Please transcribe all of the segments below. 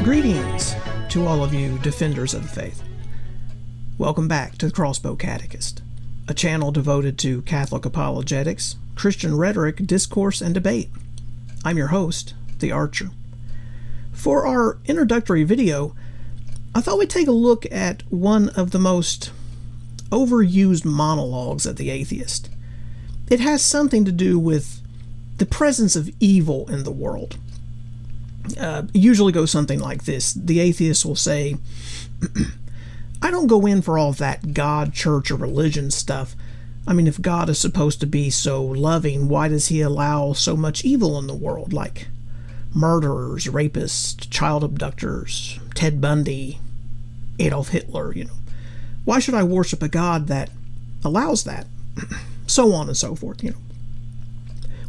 Greetings to all of you defenders of the faith. Welcome back to the Crossbow Catechist, a channel devoted to Catholic apologetics, Christian rhetoric, discourse, and debate. I'm your host, The Archer. For our introductory video, I thought we'd take a look at one of the most overused monologues of the atheist. It has something to do with the presence of evil in the world. Usually goes something like this. The atheist will say, I don't go in for all that God, church, or religion stuff. I mean, if God is supposed to be so loving, why does he allow so much evil in the world, like murderers, rapists, child abductors, Ted Bundy, Adolf Hitler, Why should I worship a God that allows that? So on and so forth,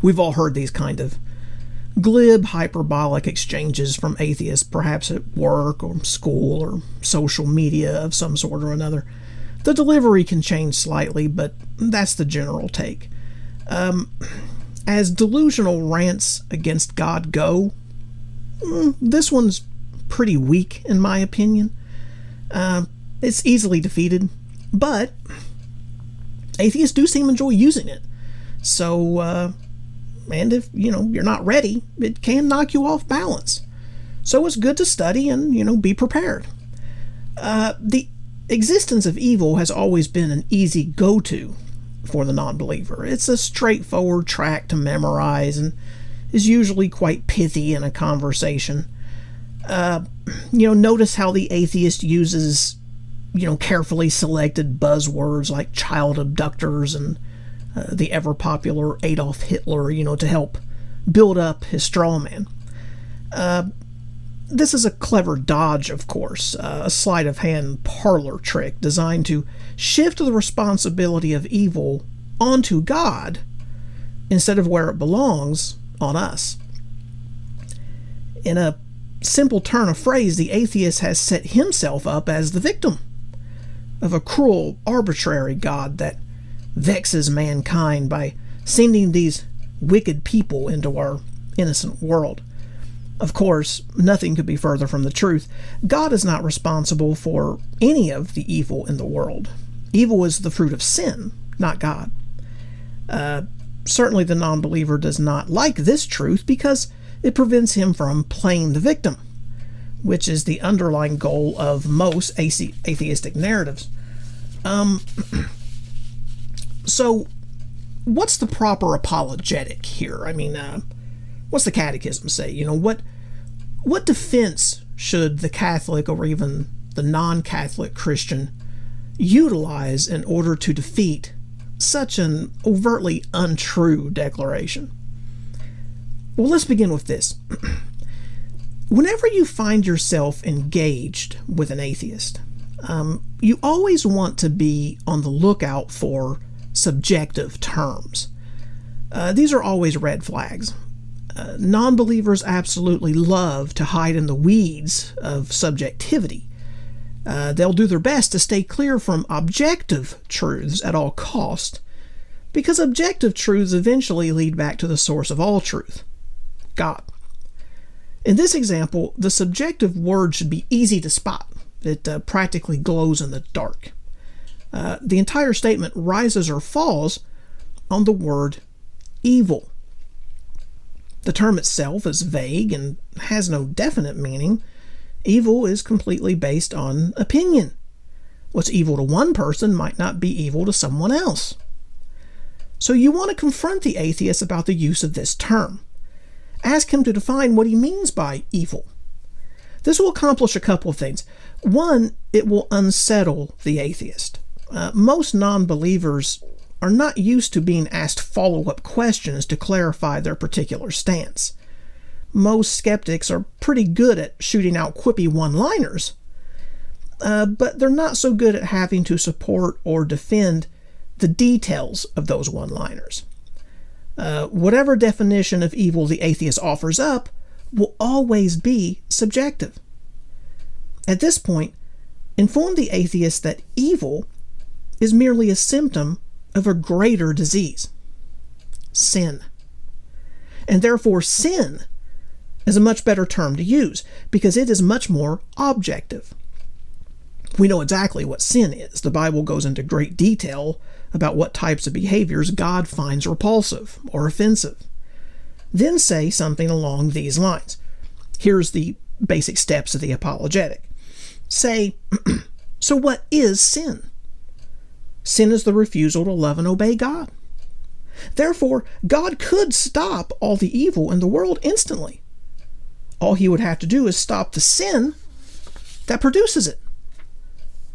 We've all heard these kind of glib, hyperbolic exchanges from atheists, perhaps at work or school or social media of some sort or another. The delivery can change slightly, but that's the general take. As delusional rants against God go, this one's pretty weak in my opinion. It's easily defeated, but atheists do seem to enjoy using it. So, and if, you're not ready, it can knock you off balance. So it's good to study and, be prepared. The existence of evil has always been an easy go-to for the non-believer. It's a straightforward track to memorize and is usually quite pithy in a conversation. Notice how the atheist uses, carefully selected buzzwords like child abductors and the ever-popular Adolf Hitler, to help build up his straw man. This is a clever dodge, of course, a sleight-of-hand parlor trick designed to shift the responsibility of evil onto God instead of where it belongs, on us. In a simple turn of phrase, the atheist has set himself up as the victim of a cruel, arbitrary God that vexes mankind by sending these wicked people into our innocent world. Of course, nothing could be further from the truth. God is not responsible for any of the evil in the world. Evil is the fruit of sin, not God. Certainly the non-believer does not like this truth because it prevents him from playing the victim, which is the underlying goal of most atheistic narratives. So, what's the proper apologetic here? I mean, what's the Catechism say? What defense should the Catholic or even the non-Catholic Christian utilize in order to defeat such an overtly untrue declaration? Well, let's begin with this. Whenever you find yourself engaged with an atheist, you always want to be on the lookout for subjective terms. These are always red flags. Non-believers absolutely love to hide in the weeds of subjectivity. They'll do their best to stay clear from objective truths at all cost, because objective truths eventually lead back to the source of all truth, God. In this example, the subjective word should be easy to spot. It practically glows in the dark. The entire statement rises or falls on the word evil. The term itself is vague and has no definite meaning. Evil is completely based on opinion. What's evil to one person might not be evil to someone else. So you want to confront the atheist about the use of this term. Ask him to define what he means by evil. This will accomplish a couple of things. One, it will unsettle the atheist. Most non-believers are not used to being asked follow-up questions to clarify their particular stance. Most skeptics are pretty good at shooting out quippy one-liners, but they're not so good at having to support or defend the details of those one-liners. Whatever definition of evil the atheist offers up will always be subjective. At this point, inform the atheist that evil is merely a symptom of a greater disease, sin. And therefore sin is a much better term to use because it is much more objective. We know exactly what sin is. The Bible goes into great detail about what types of behaviors God finds repulsive or offensive. Then say something along these lines. Here's the basic steps of the apologetic. Say, so what is sin? Sin is the refusal to love and obey God. Therefore, God could stop all the evil in the world instantly. All he would have to do is stop the sin that produces it.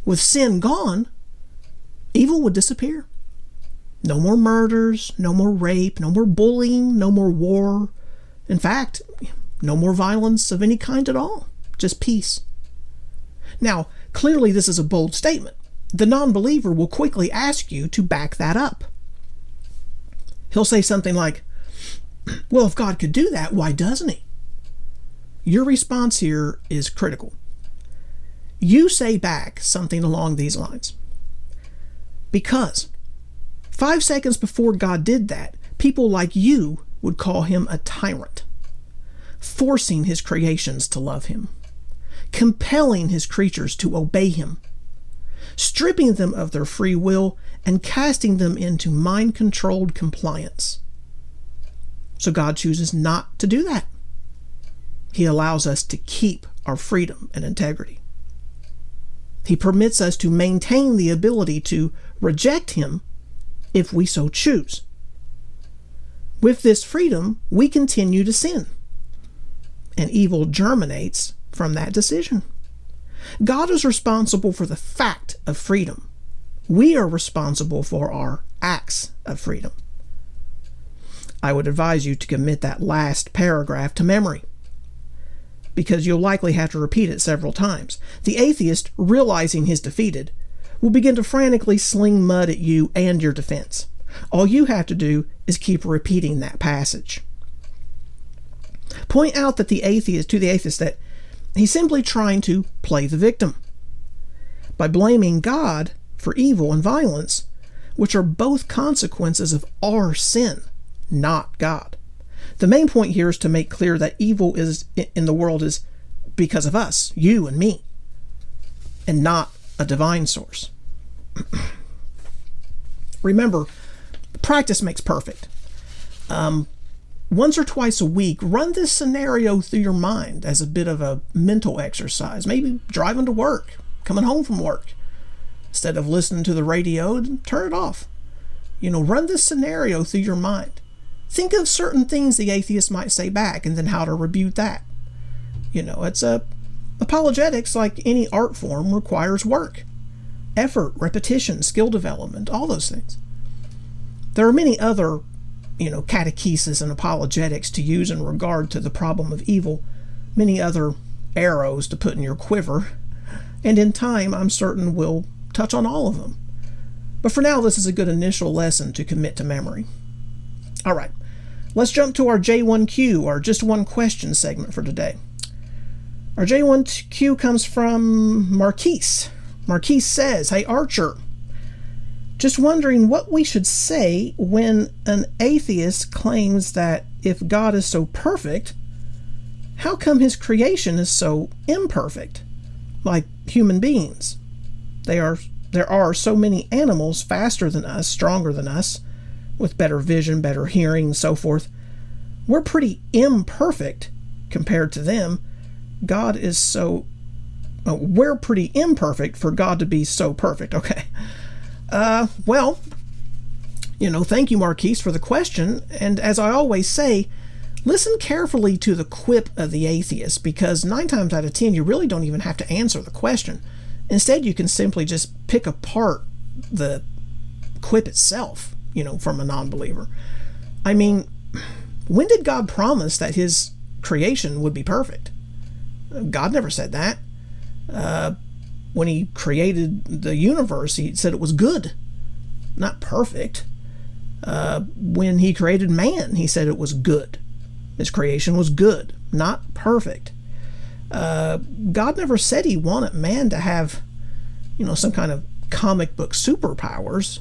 With sin gone, evil would disappear. No more murders, no more rape, no more bullying, no more war. In fact, no more violence of any kind at all. Just peace. Now, clearly this is a bold statement. The non-believer will quickly ask you to back that up. He'll say something like, well, if God could do that, why doesn't he? Your response here is critical. You say back something along these lines. Because 5 seconds before God did that, people like you would call him a tyrant, forcing his creations to love him, compelling his creatures to obey him, stripping them of their free will and casting them into mind-controlled compliance. So God chooses not to do that. He allows us to keep our freedom and integrity. He permits us to maintain the ability to reject him if we so choose. With this freedom, we continue to sin, and evil germinates from that decision. God is responsible for the fact of freedom. We are responsible for our acts of freedom. I would advise you to commit that last paragraph to memory, because you'll likely have to repeat it several times. The atheist, realizing he's defeated, will begin to frantically sling mud at you and your defense. All you have to do is keep repeating that passage. Point out that the atheist that he's simply trying to play the victim by blaming God for evil and violence, which are both consequences of our sin, not God. The main point here is to make clear that evil is in the world is because of us, you and me, and not a divine source. Remember, practice makes perfect. Once or twice a week, run this scenario through your mind as a bit of a mental exercise. Maybe driving to work, coming home from work. Instead of listening to the radio, turn it off. Run this scenario through your mind. Think of certain things the atheist might say back and then how to rebuke that. It's apologetics, like any art form, requires work, effort, repetition, skill development, all those things. There are many other, catechesis and apologetics to use in regard to the problem of evil, many other arrows to put in your quiver, and in time, I'm certain we'll touch on all of them. But for now, this is a good initial lesson to commit to memory. All right, let's jump to our J1Q, our Just One Question segment for today. Our J1Q comes from Marquise. Marquise says, hey Archer, just wondering what we should say when an atheist claims that if God is so perfect, how come his creation is so imperfect, like human beings? There are so many animals faster than us, stronger than us, with better vision, better hearing, and so forth. We're pretty imperfect compared to them. We're pretty imperfect for God to be so perfect. Okay. Thank you, Marquise, for the question. And as I always say, listen carefully to the quip of the atheist, because 9 times out of 10, you really don't even have to answer the question. Instead, you can simply just pick apart the quip itself, from a non-believer. I mean, when did God promise that his creation would be perfect? God never said that. When he created the universe, he said it was good, not perfect. When he created man, he said it was good. His creation was good, not perfect. God never said he wanted man to have, some kind of comic book superpowers.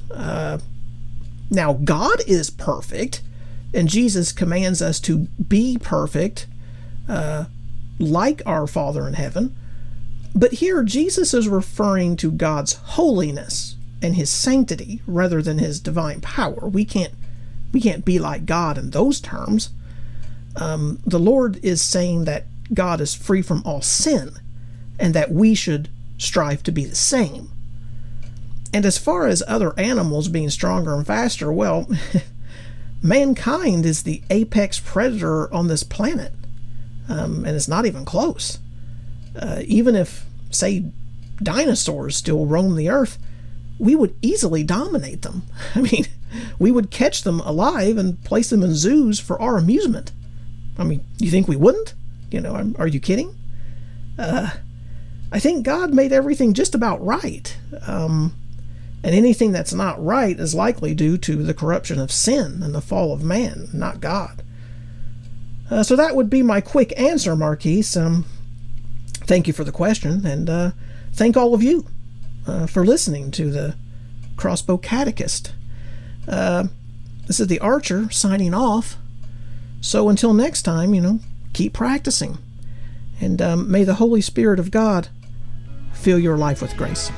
Now, God is perfect, and Jesus commands us to be perfect like our Father in heaven. But here, Jesus is referring to God's holiness and his sanctity rather than his divine power. We can't be like God in those terms. The Lord is saying that God is free from all sin and that we should strive to be the same. And as far as other animals being stronger and faster, well, mankind is the apex predator on this planet, and it's not even close. Even if, say, dinosaurs still roam the earth, we would easily dominate them. I mean, we would catch them alive and place them in zoos for our amusement. I mean, you think we wouldn't? Are you kidding? I think God made everything just about right. And anything that's not right is likely due to the corruption of sin and the fall of man, not God. So that would be my quick answer, Marquise. Thank you for the question, and thank all of you for listening to the Crossbow Catechist. This is the Archer signing off. So until next time, keep practicing. And may the Holy Spirit of God fill your life with grace.